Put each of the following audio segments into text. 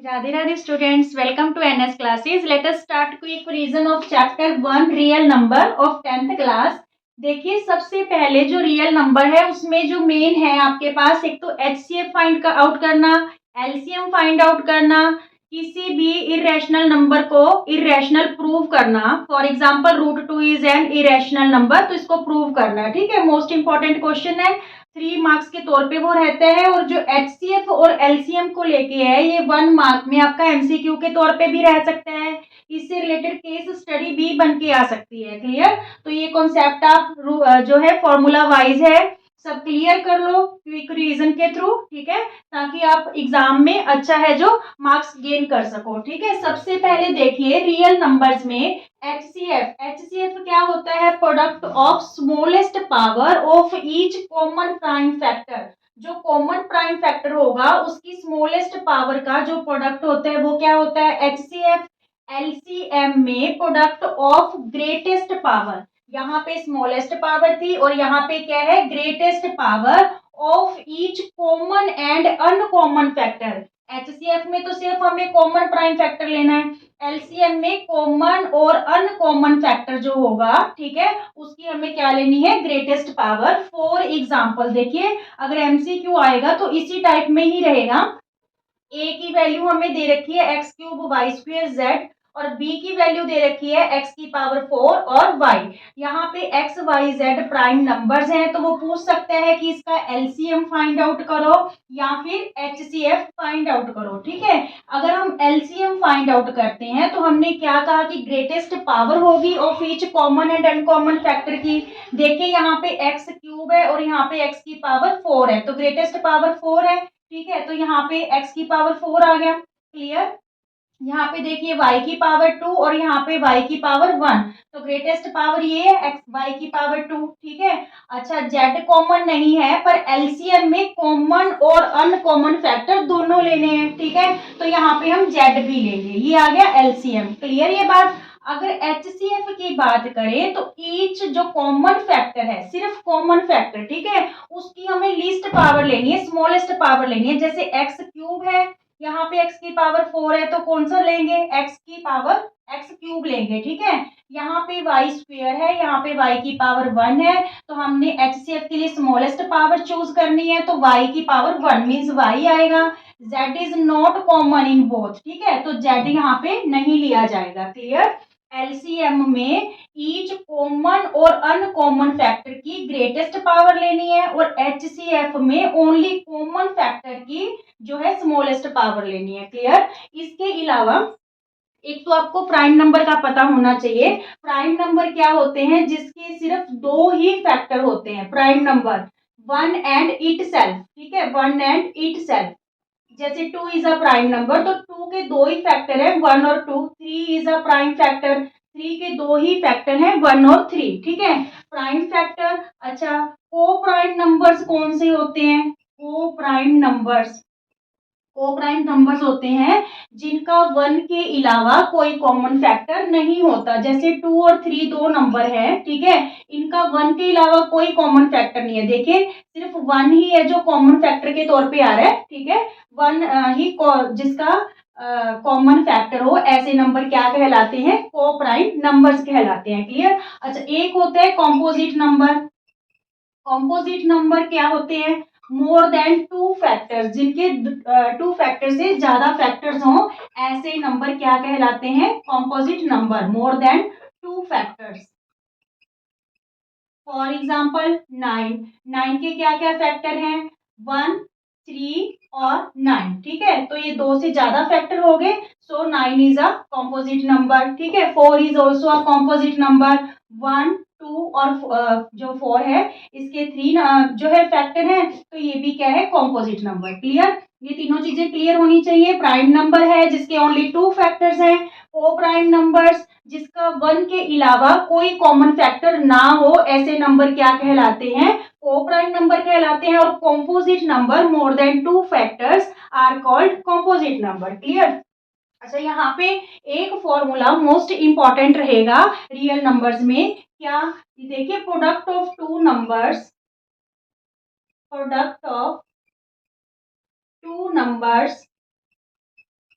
Radhe Radhe students, welcome to NS classes. Let us start quick revision of chapter 1 real number of 10th class. देखिए, सबसे पहले जो real number है उसमें जो मेन है आपके पास, एक तो एचसीएफ फाइंड आउट करना, एलसीएम फाइंड आउट करना, किसी भी इरेशनल नंबर को इरेशनल प्रूव करना। For example √2 is an irrational number, तो इसको प्रूव करना। ठीक है, मोस्ट इंपॉर्टेंट क्वेश्चन है, 3 मार्क्स के तौर पे वो रहता है। और जो एचसीएफ और एलसीएम को लेके है, ये 1 मार्क में आपका एमसीक्यू के तौर पे भी रह सकता है। इससे रिलेटेड केस स्टडी भी बन के आ सकती है। क्लियर? तो ये कॉन्सेप्ट आप जो है फॉर्मूला वाइज है, सब क्लियर कर लो क्विक रिवीजन के थ्रू। ठीक है, ताकि आप एग्जाम में अच्छा है जो मार्क्स गेन कर सको। ठीक है, सबसे पहले देखिए रियल नंबर्स में एचसीएफ क्या होता है? Product of smallest power of each common prime factor. जो कॉमन प्राइम फैक्टर होगा उसकी स्मॉलेस्ट पावर का जो प्रोडक्ट होता है वो क्या होता है? एचसीएफ। एलसीएम में प्रोडक्ट ऑफ ग्रेटेस्ट पावर, यहाँ पे स्मॉलेस्ट पावर थी और यहाँ पे क्या है? Greatest power of each common and uncommon factor. HCF में तो सिर्फ हमें कॉमन प्राइम फैक्टर लेना है, एलसीएम में कॉमन और अनकॉमन फैक्टर जो होगा, ठीक है, उसकी हमें क्या लेनी है? Greatest power. फॉर एग्जांपल देखिए, अगर एमसीक्यू आएगा तो इसी टाइप में ही रहेगा। ए की वैल्यू हमें दे रखी है x³ y² z, और b की वैल्यू दे रखी है x⁴ और y। यहाँ पे x y z prime numbers हैं, तो वो पूछ सकते हैं कि इसका एलसीएम फाइंड आउट करो या फिर एचसीएफ फाइंड आउट करो। ठीक है, अगर हम एलसीएम फाइंड आउट करते हैं तो हमने क्या कहा कि ग्रेटेस्ट पावर होगी of each common and uncommon factor की। देखिए यहाँ पे x³ है और यहाँ पे x⁴ है, तो ग्रेटेस्ट पावर 4 है। ठीक है, तो यहाँ पे x⁴ आ गया। क्लियर? यहाँ पे देखिए y⁴ 2 और यहाँ पे y⁴ 1, तो ग्रेटेस्ट पावर ये है y⁴ 2। ठीक है, अच्छा z कॉमन नहीं है, पर एलसीएम में कॉमन और अनकॉमन फैक्टर दोनों लेने हैं। ठीक है, तो यहाँ पे हम z भी लेंगे, ये आ गया एलसीएम। क्लियर ये बात? अगर एचसीएफ की बात करें तो ईच जो कॉमन फैक्टर है, सिर्फ कॉमन फैक्टर, ठीक है, उसकी हमें लीस्ट पावर लेनी है, स्मॉलेस्ट पावर लेनी है। जैसे x³ है, यहाँ पे x⁴ है, तो कौन सा लेंगे? x³ लेंगे। ठीक है, यहाँ पे y² है, यहाँ पे y⁴ 1 है, तो हमने एचसीएफ के लिए स्मॉलेस्ट पावर चूज करनी है, तो y⁴ 1 मीन्स y आएगा। z is not common in both. ठीक है, तो z यहाँ पे नहीं लिया जाएगा। क्लियर? एलसीएम में ईच कॉमन और अनकॉमन फैक्टर की ग्रेटेस्ट पावर लेनी है, और एचसीएफ में ओनली कॉमन फैक्टर की जो है स्मॉलेस्ट पावर लेनी है। क्लियर? इसके अलावा एक तो आपको प्राइम नंबर का पता होना चाहिए। प्राइम नंबर क्या होते हैं? जिसके सिर्फ 2 ही फैक्टर होते हैं। Prime number 1 and it self. ठीक है, 1 एंड इट सेल्फ। जैसे 2 इज अ प्राइम नंबर, तो 2 के 2 ही फैक्टर है, 1 और 2। 3 इज अ प्राइम फैक्टर, 3 के 2 ही फैक्टर हैं, 1 और 3। ठीक है, प्राइम फैक्टर। अच्छा, को प्राइम नंबर्स कौन से होते हैं? को प्राइम नंबर्स होते हैं जिनका 1 के अलावा कोई कॉमन फैक्टर नहीं होता। जैसे 2 और 3 दो नंबर है, ठीक है, इनका 1 के अलावा कोई कॉमन फैक्टर नहीं है। देखिए, सिर्फ 1 ही है जो कॉमन फैक्टर के तौर पे आ रहा है। ठीक है, 1 ही जिसका कॉमन फैक्टर हो, ऐसे नंबर क्या कहलाते हैं? को प्राइम नंबर्स कहलाते हैं। क्लियर? अच्छा, एक होता है कॉम्पोजिट नंबर। कॉम्पोजिट नंबर क्या होते हैं? मोर देन 2 फैक्टर्स, जिनके 2 फैक्टर से ज्यादा फैक्टर्स हों, ऐसे नंबर क्या कहलाते हैं? Composite number. More than 2 factors. For example 9 के क्या क्या फैक्टर हैं? 1, 3 और 9। ठीक है, तो ये 2 से ज्यादा फैक्टर हो गए, सो 9 इज अ कॉम्पोजिट नंबर। ठीक है, 4 is also a composite number. 1, 2 और जो 4 है, इसके 3 जो है फैक्टर है, तो ये भी क्या है? Composite number. क्लियर? ये तीनों चीजें क्लियर होनी चाहिए। प्राइम नंबर है जिसके ओनली 2 फैक्टर्स हैं, को प्राइम नंबर्स जिसका 1 के अलावा कोई कॉमन फैक्टर ना हो, ऐसे नंबर क्या कहलाते हैं? को प्राइम नंबर कहलाते हैं। और composite number more than 2 factors are called composite number. Clear? अच्छा, यहाँ पे एक फॉर्मूला मोस्ट इंपॉर्टेंट रहेगा रियल नंबर्स में। क्या? देखिए, प्रोडक्ट ऑफ टू नंबर्स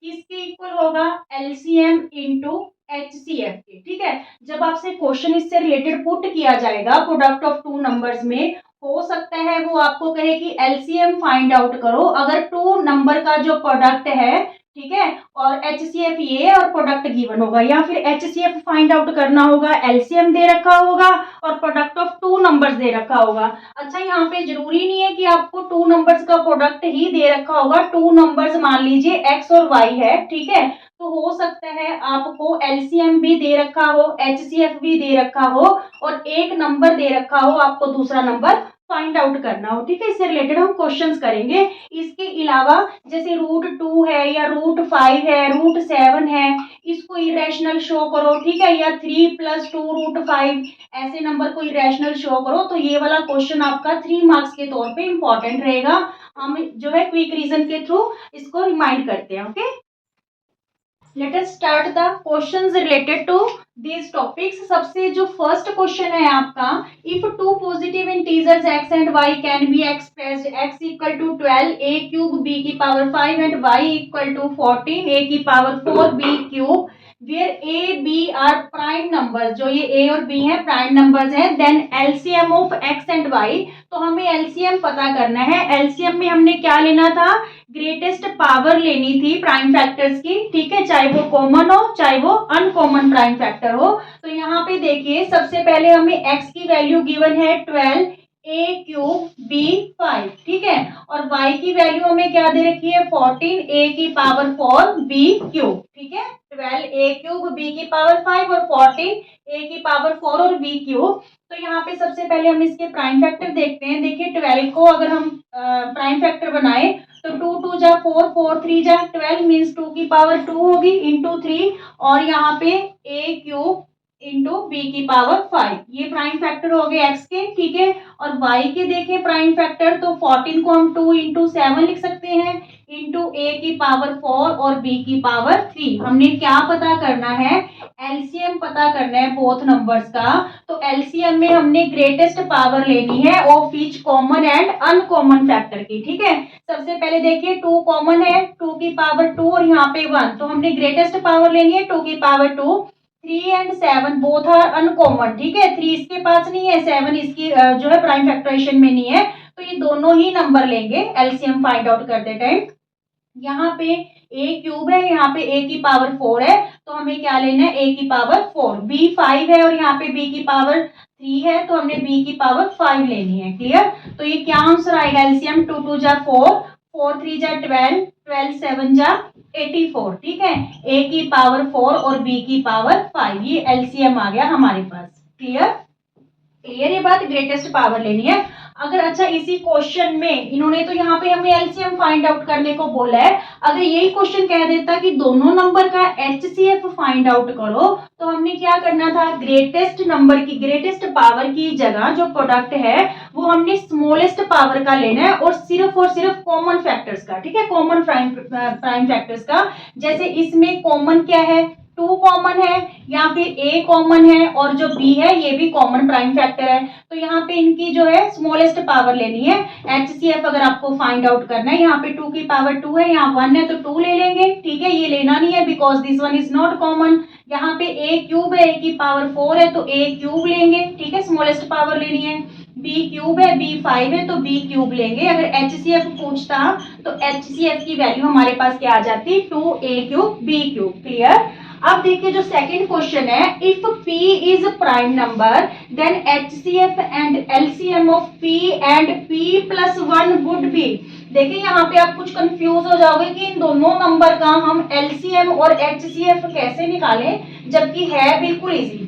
किसके इक्वल होगा, एलसीएम इंटू एचसीएफ के। ठीक है, जब आपसे क्वेश्चन इससे रिलेटेड पुट किया जाएगा प्रोडक्ट ऑफ टू नंबर्स में, हो सकता है वो आपको कहे कि एलसीएम फाइंड आउट करो। अगर टू नंबर का जो प्रोडक्ट है, ठीक है, और एचसीएफ ये और प्रोडक्ट गिवन होगा, या फिर एचसीएफ फाइंड आउट करना होगा, एलसीएम दे रखा होगा और product of two numbers they रखा होगा। अच्छा, यहाँ पे जरूरी नहीं है कि आपको टू नंबर्स का प्रोडक्ट ही दे रखा होगा। टू नंबर्स मान लीजिए एक्स और वाई है, ठीक है, तो हो सकता है आपको एलसीएम भी दे रखा हो, एचसीएफ भी दे रखा हो और एक नंबर दे रखा हो, आपको दूसरा नंबर फाइंड आउट करना हो। ठीक है, इससे रिलेटेड हम क्वेश्चंस करेंगे। इसके अलावा जैसे √2 है या √5 है, √7 है, इसको इरेशनल शो करो, ठीक है, या 3 + 2 √5 ऐसे नंबर को इरेशनल शो करो, तो ये वाला क्वेश्चन आपका 3 मार्क्स के तौर पे इंपॉर्टेंट रहेगा। हम जो है क्विक रीजन के थ्रू इसको रिमाइंड करते हैं। Okay, let us start the questions related to these topics। सबसे जो फर्स्ट क्वेश्चन है आपका, if two positive integers x and y can be expressed x equal to 12 a³ b⁵ and y equal to 14 a⁴ b³ where a b are prime numbers, जो ये a और b है prime numbers हैं, then LCM of x and y। तो हमें LCM पता करना है। एलसीएम में हमने क्या लेना था, ग्रेटेस्ट पावर लेनी थी प्राइम फैक्टर्स की, ठीक है, चाहे वो कॉमन हो चाहे वो अनकॉमन प्राइम फैक्टर हो। तो यहाँ पे देखिए, सबसे पहले हमें x की वैल्यू गिवन है 12 a³ b⁵, ठीक है, और y की वैल्यू हमें क्या दे रखी है 14 a⁴ b³, ठीक है, 12 a³ b⁵ और 14 a⁴ और b³। तो यहाँ पे सबसे पहले हम इसके प्राइम फैक्टर देखते हैं। देखिए 12 को अगर हम प्राइम फैक्टर बनाए तो 2 2 जा 4 4 3 जा 12 मीन्स 2⁵ होगी इंटू 3, और यहाँ पे a³ इंटू b⁵, ये प्राइम फैक्टर हो गए x के, ठीक है। और y के देखें प्राइम फैक्टर, तो 14 को हम 2 इंटू 7 लिख सकते हैं इंटू a⁴ और b⁵। हमने क्या पता करना है, एलसीएम पता करना है बोथ नंबर्स का। तो एलसीएम में हमने ग्रेटेस्ट पावर लेनी है of each common and uncommon factor की, ठीक है। सबसे पहले देखिए 2 कॉमन है, 2⁵2 और यहाँ पे 1, तो हमने ग्रेटेस्ट पावर लेनी है 2⁵2। 3 एंड 7 बोथ आर अनकॉमन, ठीक है, 3 इसके पास नहीं है, 7 इसकी जो है प्राइम फैक्टराइजेशन में नहीं है, तो ये दोनों ही नंबर लेंगे एलसीएम फाइंड आउट करते टाइम। यहाँ पे a³ है, यहाँ पे a⁴ है, तो हमें क्या लेना है a⁴, b5 है और यहाँ पे b⁵3 है, तो हमने b⁵5 लेनी है। क्लियर, तो ये क्या आंसर आएगा, एलसीएम 2 2 जा 4 4 3 जा 12 12 7 जा 84, ठीक है, a⁴ और b⁵5, ये एलसीएम आ गया हमारे पास। क्लियर, ये बात ग्रेटेस्ट पावर लेनी है। अगर अच्छा इसी क्वेश्चन में इन्होंने तो यहाँ पे हमें एलसीएम फाइंड आउट करने को बोला है, अगर यही क्वेश्चन कह देता कि दोनों नंबर का एचसीएफ फाइंड आउट करो, तो हमने क्या करना था, ग्रेटेस्ट नंबर की ग्रेटेस्ट पावर की जगह जो प्रोडक्ट है वो हमने स्मॉलेस्ट पावर का लेना है और सिर्फ कॉमन फैक्टर्स का, ठीक है, कॉमन प्राइम फैक्टर्स का। जैसे इसमें कॉमन क्या है, 2 कॉमन है, या फिर a कॉमन है और जो b है ये भी कॉमन प्राइम फैक्टर है, तो यहाँ पे इनकी जो है स्मॉलेस्ट पावर लेनी है। एचसीएफ अगर आपको फाइंड आउट करना है, यहाँ पे 2⁵2 है, यहाँ 1 है, तो 2 ले लेंगे, ठीक है, ये लेना नहीं है because this one is not common. यहाँ पे a³ है, a⁴ है, तो a³ लेंगे, ठीक है, स्मॉलेस्ट पावर लेनी है। b³ है, b5 है, तो b³ लेंगे। अगर एचसीएफ पूछता तो एचसीएफ की वैल्यू हमारे पास क्या आ जाती, 2a³ b³। क्लियर, अब देखिए जो सेकंड क्वेश्चन है, if p is prime number then HCF and LCM of p and p+1 would be. देखिए यहाँ पे आप कुछ कंफ्यूज हो जाओगे कि इन दोनों नंबर का हम एलसीएम और एचसीएफ कैसे निकालें, जबकि है बिल्कुल इजी।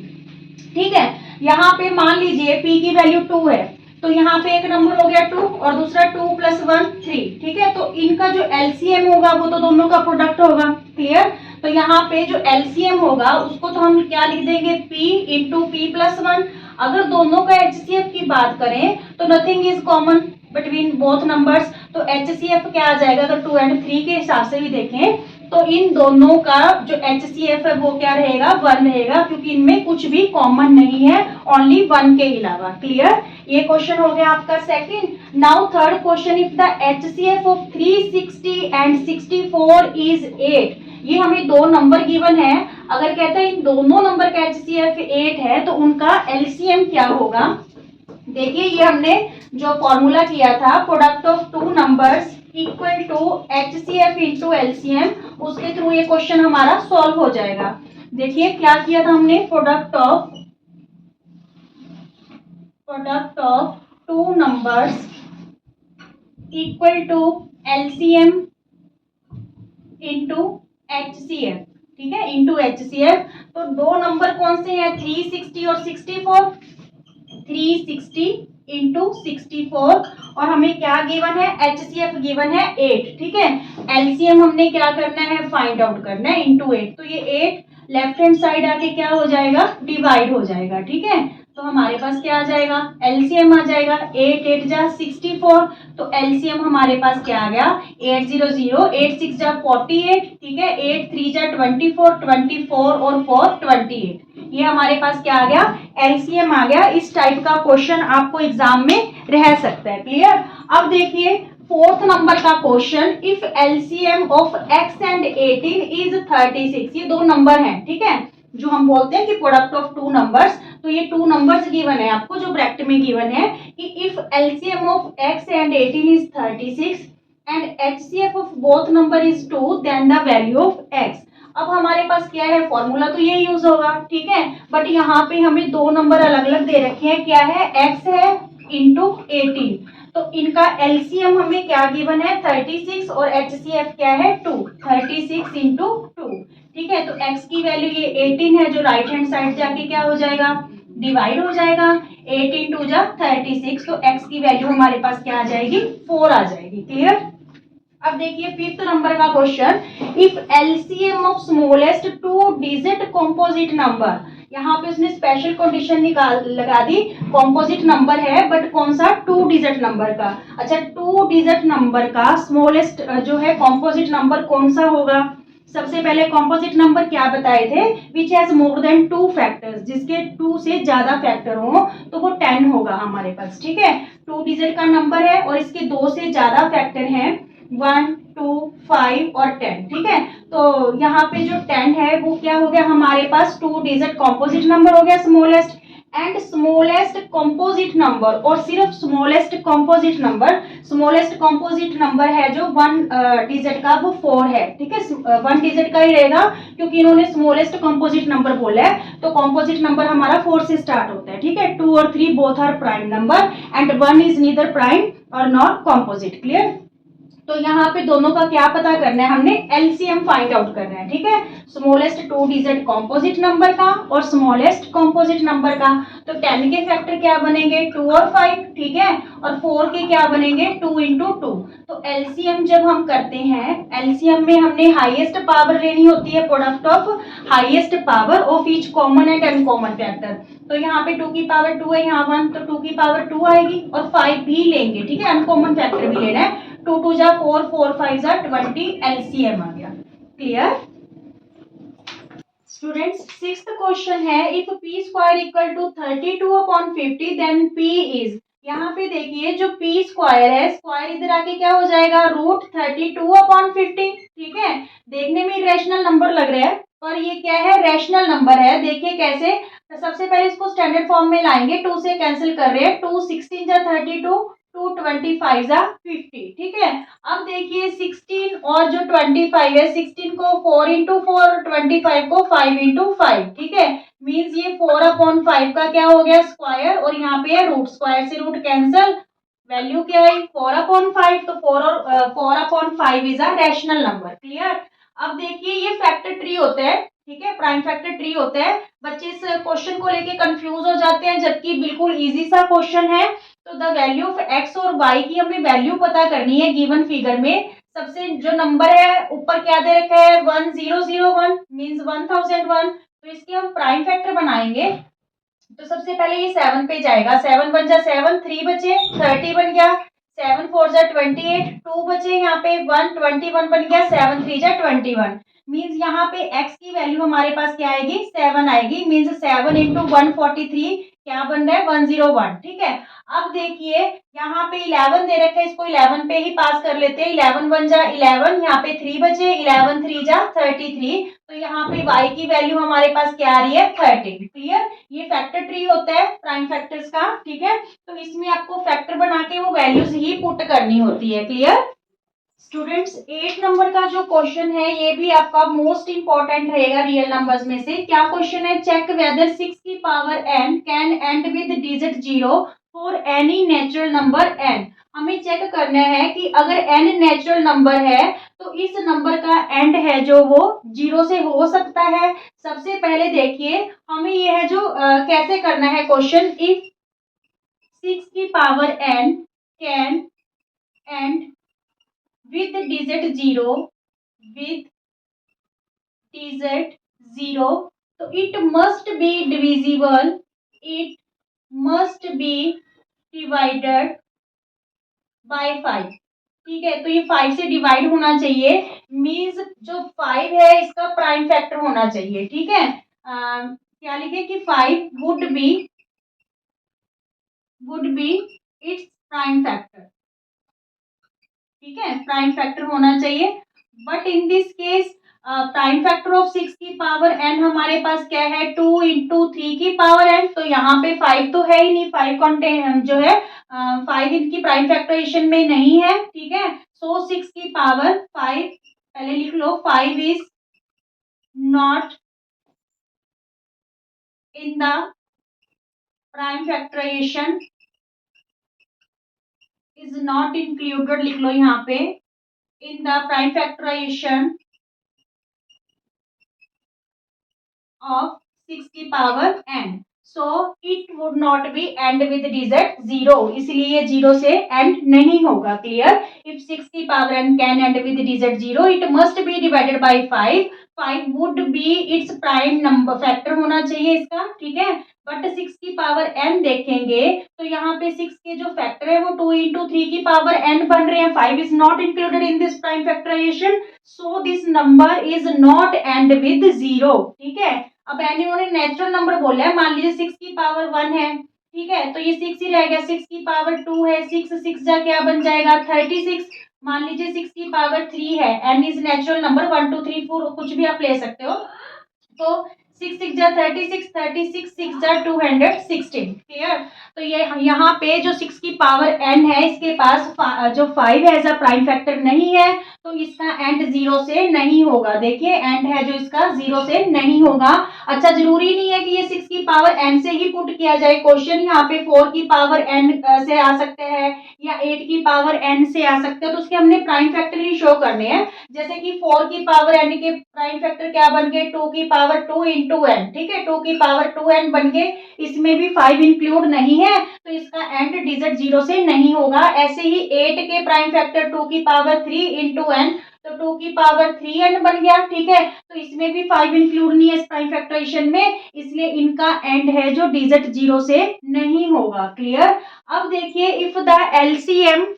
ठीक है, यहाँ पे मान लीजिए p की वैल्यू 2 है, तो यहाँ पे एक नंबर हो गया 2 और दूसरा 2 + 1 3, ठीक है, तो इनका जो एलसीएम होगा वो तो दोनों का प्रोडक्ट होगा। क्लियर, तो यहाँ पे जो एलसीएम होगा उसको तो हम क्या लिख देंगे, p इंटू p+1। अगर दोनों का एचसीएफ की बात करें तो nothing is common between both numbers, तो एचसीएफ क्या आ जाएगा, अगर 2 और 3 के हिसाब से भी देखें तो इन दोनों का जो एचसीएफ है वो क्या रहेगा, 1 रहेगा, क्योंकि इनमें कुछ भी कॉमन नहीं है ओनली 1 के अलावा। क्लियर, ये क्वेश्चन हो गया आपका second. Now third question, if the HCF of 360 and 64 is 8 ये हमें दो नंबर गिवन है, अगर कहता है इन दोनों नंबर का HCF 8 है तो उनका LCM क्या होगा। देखिए ये हमने जो फॉर्मूला किया था product of two numbers equal to HCF into LCM, उसके थ्रू ये क्वेश्चन हमारा सॉल्व हो जाएगा। देखिए क्या किया था हमने, product of two numbers equal to LCM into HCF, ठीक है, इंटू HCF। तो दो नंबर कौन से हैं, 360 और 64, 360 इंटू 64, और हमें क्या गिवन है, HCF गिवन है 8, ठीक है। LCM हमने क्या करना है, फाइंड आउट करना है इंटू 8, तो ये 8 लेफ्ट हैंड साइड आके क्या हो जाएगा, डिवाइड हो जाएगा, ठीक है। तो हमारे पास क्या आ जाएगा, LCM आ जाएगा, 8 8 जा 64, तो LCM हमारे पास क्या आ गया, 800, 8 6 जा 48, ठीक है, 8 3 जा 24, 24 और 4 28, ये हमारे पास क्या आ गया, LCM आ गया। इस टाइप का क्वेश्चन आपको एग्जाम में रह सकता है, क्लियर। अब देखिए फोर्थ नंबर का question, if LCM of x and 18 is 36, ये दो नंबर हैं, ठीक है, जो हम बोलते हैं कि प्रोडक्ट ऑफ टू नंबर्स, तो ये टू नंबर्स गिवन है आपको, जो ब्रैकेट में गिवन है कि if LCM of x and 18 is 36 and HCF of both number is 2, then the value of x। अब हमारे पास क्या है, फॉर्मूला तो ये यूज होगा, ठीक है, बट यहाँ पे हमें दो नंबर अलग अलग दे रखे हैं, क्या है, x है इंटू 18, तो इनका LCM हमें क्या गिवन है, 36, और HCF क्या है, 2, 36 इंटू 2, ठीक है। तो x की वैल्यू ये 18 है, जो राइट हैंड साइड जाके क्या हो जाएगा, डिवाइड हो जाएगा, 18 2 जा 36, तो x की वैल्यू हमारे पास क्या आ जाएगी, 4 आ जाएगी, क्लियर। अब देखिए फिफ्थ नंबर का question, if LCM of smallest two digit composite number, यहाँ पे उसने स्पेशल कंडीशन लगा दी, कॉम्पोजिट नंबर है बट कौन सा, टू डिजिट नंबर का। अच्छा, टू डिजिट नंबर का स्मॉलेस्ट जो है कॉम्पोजिट नंबर कौन सा होगा। सबसे पहले कॉम्पोजिट नंबर क्या बताए थे, which has more than 2 factors, जिसके 2 से ज्यादा फैक्टर हो तो वो 10 होगा हमारे पास, ठीक है। 2 डिजिट का नंबर है और इसके 2 से ज्यादा फैक्टर हैं, 1 2 5 और 10, ठीक है। तो यहाँ पे जो 10 है वो क्या हो गया हमारे पास, 2 डिजिट कॉम्पोजिट नंबर हो गया smallest, and smallest composite number, और सिर्फ स्मॉलेस्ट कॉम्पोजिट नंबर है जो 1 डिजिट का, वो 4 है, ठीक है, 1 डिजिट का ही रहेगा, क्योंकि इन्होंने स्मॉलेस्ट कॉम्पोजिट नंबर बोला है, तो कॉम्पोजिट नंबर हमारा 4 से स्टार्ट होता है, ठीक है। 2 और 3 both are prime number and 1 is neither prime और नॉट कॉम्पोजिट, क्लियर। तो यहाँ पे दोनों का क्या पता करना है, हमने LCM फाइंड आउट करना है, ठीक है, स्मॉलेस्ट 2 डिजिट कॉम्पोजिट नंबर का और स्मॉलेस्ट कॉम्पोजिट नंबर का। तो 10 के फैक्टर क्या बनेंगे, 2 और 5, ठीक है, और 4 के क्या बनेंगे, 2 इंटू 2। तो LCM जब हम करते हैं, LCM में हमने हाईएस्ट पावर लेनी होती है, product of highest power of each common and uncommon factor. तो यहाँ पे 2 की पावर 2 है, यहाँ 1, तो 2 की पावर 2 आएगी, और 5 भी लेंगे, ठीक है, अनकॉमन फैक्टर भी लेना है, 2 2 जा 4, 4 5 जा 20, LCM आ गया, क्लियर। स्टूडेंट्स सिक्स्थ क्वेश्चन है, if p square equal to 32/50 then p is, यहाँ पे देखिए जो p स्क्वायर है, स्क्वायर इधर आके क्या हो जाएगा, √32/50, ठीक है। देखने में इरेशनल नंबर लग रहा है पर ये क्या है, रैशनल नंबर है। देखिए कैसे, तो सबसे पहले इसको स्टैंडर्ड फॉर्म में लाएंगे, 2 से कैंसिल कर रहे हैं, 2 16 जा 32, 2 25 जा 50, ठीक है। अब देखिए 16 और जो 25 है, 16 को 4 इंटू 4, 25 को 5 इंटू 5, ठीक है, मीन्स ये 4/5 का क्या हो गया, स्क्वायर, और यहाँ पे है रूट, स्क्वायर से रूट कैंसिल, वैल्यू क्या है 4/5, तो 4/5 is a rational number, clear. अब देखिए ये फैक्टर ट्री होता है, ठीक है, प्राइम फैक्टर ट्री होता है। बच्चे इस क्वेश्चन को लेके कंफ्यूज हो जाते हैं, जबकि बिल्कुल इजी सा क्वेश्चन है। तो द वैल्यू ऑफ x और y की हमें वैल्यू पता करनी है गिवन फिगर में। सबसे जो नंबर है ऊपर क्या दे रखा है, 1001 मींस 1001, तो इसके हम प्राइम फैक्टर बनाएंगे। तो सबसे पहले ये 7 पे जाएगा, 7 बन जा 7, 3 बचे, 30 बन गया, 7 4 जा 28, 2 बचे, यहाँ पे 1, 21 बन गया, 7 3 जा 21, मीन्स यहाँ पे x की वैल्यू हमारे पास क्या आएगी, 7 आएगी, मीन्स 7 इंटू 143 क्या बन रहा है 101, ठीक है। अब देखिए यहाँ पे 11 दे रखा है, इसको 11 पे ही पास कर लेते हैं। 11 1 जा 11, यहाँ पे 3 बचे, 11 3 जा 33, तो यहाँ पे y की वैल्यू हमारे पास क्या आ रही है 13। क्लियर, ये फैक्टर ट्री होता है प्राइम फैक्टर्स का, ठीक है। तो इसमें आपको फैक्टर बना के वो वैल्यूज ही पुट करनी होती है। क्लियर स्टूडेंट्स, 8 नंबर का जो क्वेश्चन है ये भी आपका मोस्ट इंपॉर्टेंट रहेगा रियल नंबर्स में से। क्या क्वेश्चन है, चेक वेदर 6 की power n can and with digit 0 for any natural number n। हमें चेक करना है कि अगर n नेचुरल नंबर है तो इस नंबर का एंड है जो वो 0 से हो सकता है। सबसे पहले देखिए हमें ये है जो कैसे करना है क्वेश्चन, इफ 6 की power n can and with digit 0 with digit 0, तो it must be divisible, it must be divided by 5, ठीक है। तो ये 5 से डिवाइड होना चाहिए, मीन्स जो 5 है इसका प्राइम फैक्टर होना चाहिए, ठीक है। क्या लिखे कि 5 would be its prime factor, ठीक है, प्राइम फैक्टर होना चाहिए। But in this case prime factor of 6 की पावर n हमारे पास क्या है 2 इंटू 3 की पावर n, तो यहाँ पे 5 तो है ही नहीं, 5 कॉन्टेंट जो है 5 इनकी प्राइम फैक्टराइजेशन में नहीं है, ठीक है। सो 6 की पावर 5, पहले लिख लो 5 is not in the prime factorization, is not included, लिख लो यहाँ पे in the prime factorization of 6 की power n, so it would not be end with digit 0, इसलिए ये 0 से end नहीं होगा। क्लियर, if 6 की power n can end with digit 0 it must be divided by 5, 5 would be its prime number, factor होना चाहिए इसका, ठीक है। बट 6 की पावर n देखेंगे तो यहाँ पे 6 के जो फैक्टर है वो 2 इंटू 3 की पावर n बन रहे हैं, 5 is not included in this prime factorization, so this number is not end with 0, ठीक है। अब एन इन्होंने नेचुरल नंबर बोला है, मान लीजिए 6 की पावर 1 है, ठीक है, तो ये 6 ही रह गया। 6 की पावर 2 है, 6 6 जा क्या बन जाएगा 36, मान लीजिए 6 की पावर 3 है, n इज नेचुरल नंबर, 1 2 3 4 कुछ भी आप ले सकते हो, तो 6 6 जा 36, 36 6 जा 216, क्लियर। तो ये यहाँ पे जो 6 की पावर n है इसके पास जो 5 है एज अ प्राइम फैक्टर नहीं है, तो इसका एंड 0 से नहीं होगा। देखिए एंड है जो इसका 0 से नहीं होगा। अच्छा, जरूरी नहीं है कि ये 6 की पावर n से ही पुट किया जाए क्वेश्चन, यहाँ पे 4 की पावर n से आ सकते हैं या 8 की पावर n से आ सकते हैं, तो उसके हमने प्राइम फैक्टर ही शो करने हैं। जैसे कि 4 की पावर n के प्राइम फैक्टर क्या बन गए 2 की पावर 2 इंटू n, ठीक है, 2 की पावर 2n बन गए, इसमें भी 5 इंक्लूड नहीं है, तो इसका एंड डिजिट 0 से नहीं होगा। ऐसे ही 8 के प्राइम फैक्टर 2 की पावर 3 इंटू n, तो 2 की पावर 3n बन गया, ठीक है, तो इसमें भी 5 इंक्लूड नहीं है इस प्राइम फैक्टराइजेशन में, इसलिए इनका एंड है जो डिजिट 0 से नहीं होगा। क्लियर। अब देखिए if the LCM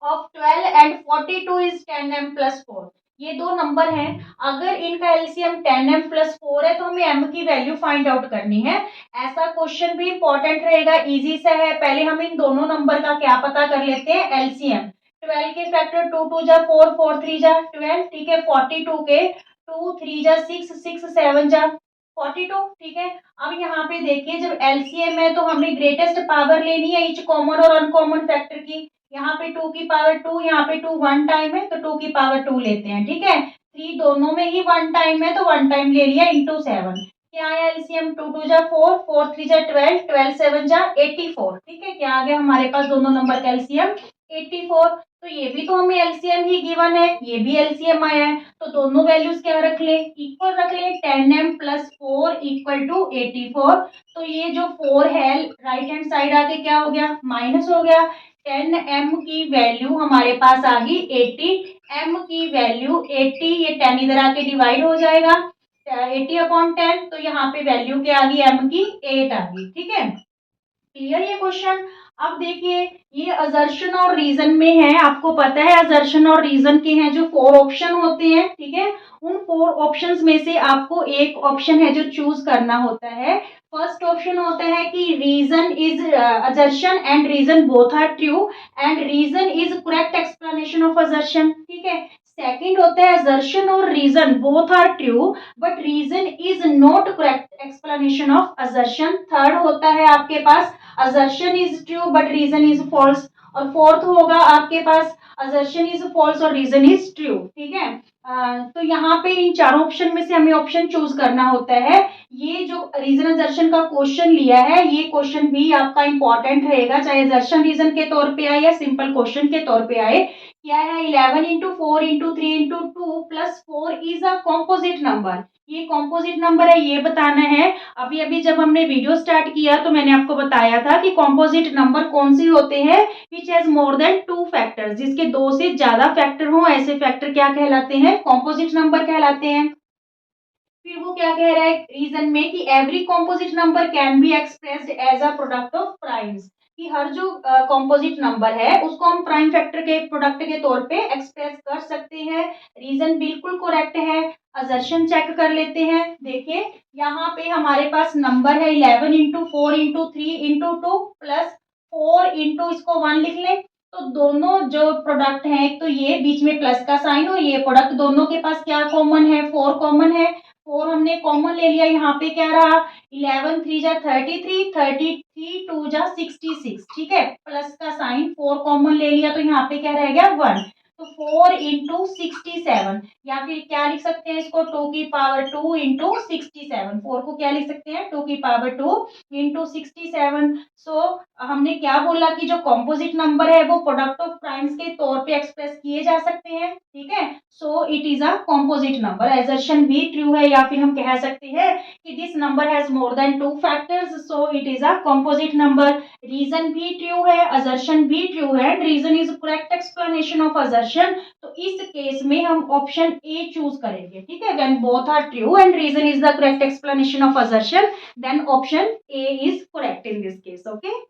of 12 and 42 is 10m plus 4, ये दो नंबर हैं, अगर इनका एलसीएम 10m प्लस 4 है तो हमें m की वैल्यू फाइंड आउट करनी है। ऐसा क्वेश्चन भी इंपॉर्टेंट रहेगा, इजी सा है। पहले हम इन दोनों नंबर का क्या पता कर लेते हैं एलसीएम। 12 के फैक्टर 2 2 जा 4 4 3 जा 12, ठीक है। 42 के 2 3 जा 6 6 7 जा 42, ठीक है। अब यहाँ पे देखिए जब एलसीएम है तो हमें ग्रेटेस्ट पावर लेनी है ईच कॉमन और अनकॉमन फैक्टर की। यहाँ पे 2 की पावर 2, यहाँ पे 2 वन टाइम है तो 2 की पावर 2 लेते हैं, ठीक है। 3 दोनों में ही वन टाइम है तो वन टाइम ले लिया इंटू 7, क्या आया एलसीएम 2 2 जा 4 4 3 जा 12 12 7 जा 84, ठीक है। क्या आ गया हमारे पास दोनों नंबर का एलसीएम 84। तो ये भी तो हमें एलसीएम ही गिवन है, ये भी एलसीएम आया है, तो दोनों वैल्यूज क्या रख ले इक्वल रख ले, 10m प्लस 4 इक्वल टू 84। तो ये जो 4 है राइट हैंड साइड आके क्या हो गया माइनस हो गया, 10m की वैल्यू हमारे पास आ गई 80, m की वैल्यू 80, ये 10 इधर आके डिवाइड हो जाएगा 80 अपॉन 10, तो यहाँ पे वैल्यू क्या आ गई m की 8 आ गई, ठीक है। क्लियर ये क्वेश्चन। अब देखिए ये असर्शन और रीजन में है, आपको पता है असर्शन और रीजन के हैं जो 4 ऑप्शन होते हैं, ठीक है। उन 4 ऑप्शंस में से आपको एक ऑप्शन है जो चूज करना होता है। फर्स्ट ऑप्शन होता है कि reason is assertion and reason both are true and reason is correct explanation of assertion, ठीक है। सेकंड होता है असर्शन और reason both are true but reason is not correct explanation of assertion. Third होता है आपके पास assertion is true but reason is false, और फोर्थ होगा आपके पास असर्शन इज फॉल्स और रीजन इज ट्रू, ठीक है। तो यहाँ पे इन चारों ऑप्शन में से हमें ऑप्शन चूज करना होता है। ये जो रीजन असर्शन का क्वेश्चन लिया है ये क्वेश्चन भी आपका इंपॉर्टेंट रहेगा, चाहे असर्शन रीजन के तौर पे आए या सिंपल क्वेश्चन के तौर पे आए। क्या है 11 into 4 into 3 into 2 plus 4 is a composite number, ये कॉम्पोजिट नंबर है ये बताना है। अभी अभी जब हमने वीडियो स्टार्ट किया तो मैंने आपको बताया था कि कॉम्पोजिट नंबर कौन से होते हैं, which has more than 2 factors, जिसके 2 से ज्यादा फैक्टर हो ऐसे फैक्टर क्या कहलाते हैं, कॉम्पोजिट नंबर कहलाते हैं। फिर वो क्या कह रहा है रीजन में कि every composite number can be expressed as a product of primes, कि हर जो कॉम्पोजिट नंबर है उसको हम प्राइम फैक्टर के प्रोडक्ट के तौर पे एक्सप्रेस कर सकते हैं। रीजन बिल्कुल करेक्ट है। असर्शन चेक कर लेते हैं। देखिए यहाँ पे हमारे पास नंबर है 11 into 4 into 3 into 2 plus 4 into इसको 1 लिख लें। तो दोनों जो प्रोडक्ट हैं एक तो ये बीच में प्लस का साइन और ये प्रोडक्ट दोनों के पास क्या कॉमन है, 4 कॉमन है। 4 हमने कॉमन ले लिया, यहाँ पे क्या रहा 11 3 जा 33, 33 2 जा 66, ठीक है। प्लस का साइन 4 कॉमन ले लिया तो यहाँ पे क्या रह गया 1, तो 4 इंटू 67, या फिर क्या लिख सकते हैं इसको 2 की पावर 2 इंटू 67, 4 को क्या लिख सकते हैं 2 की पावर 2 इंटू 67। सो हमने क्या बोला कि जो कॉम्पोजिट नंबर है वो प्रोडक्ट ऑफ प्राइम्स के तौर पे एक्सप्रेस किए जा सकते हैं, ठीक है। So it is a composite number. Assertion भी ट्रू है, या फिर हम कह सकते हैं कि this number has more than 2 factors, so it is a composite number. Reason भी ट्रू है, असर्शन भी ट्रू है, reason is correct explanation of assertion. तो इस केस में हम ऑप्शन ए चूज करेंगे, ठीक है। When both are true and reason is the correct explanation of assertion, then option A is correct in this case, okay.